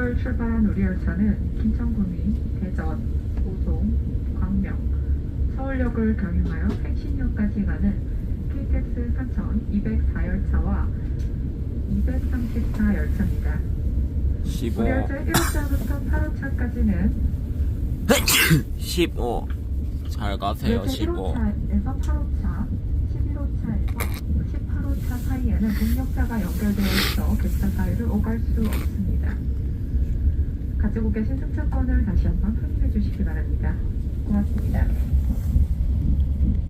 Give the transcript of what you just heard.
서울 출발한 우리 열차는 김천구미, 대전, 고송, 광명, 서울역을 경유하여 팽신역까지 가는 KTX 3204열차와 234열차입니다. 15 우리 열차 1호차부터 8호차까지는 15 잘 가세요. 15 1호차에서 8호차, 11호차에서 18호차 사이에는 동력차가 연결되어 있어 객차 사이를 오갈 수 없습니다. 가지고 계신 승차권을 다시 한번 확인해 주시기 바랍니다. 고맙습니다.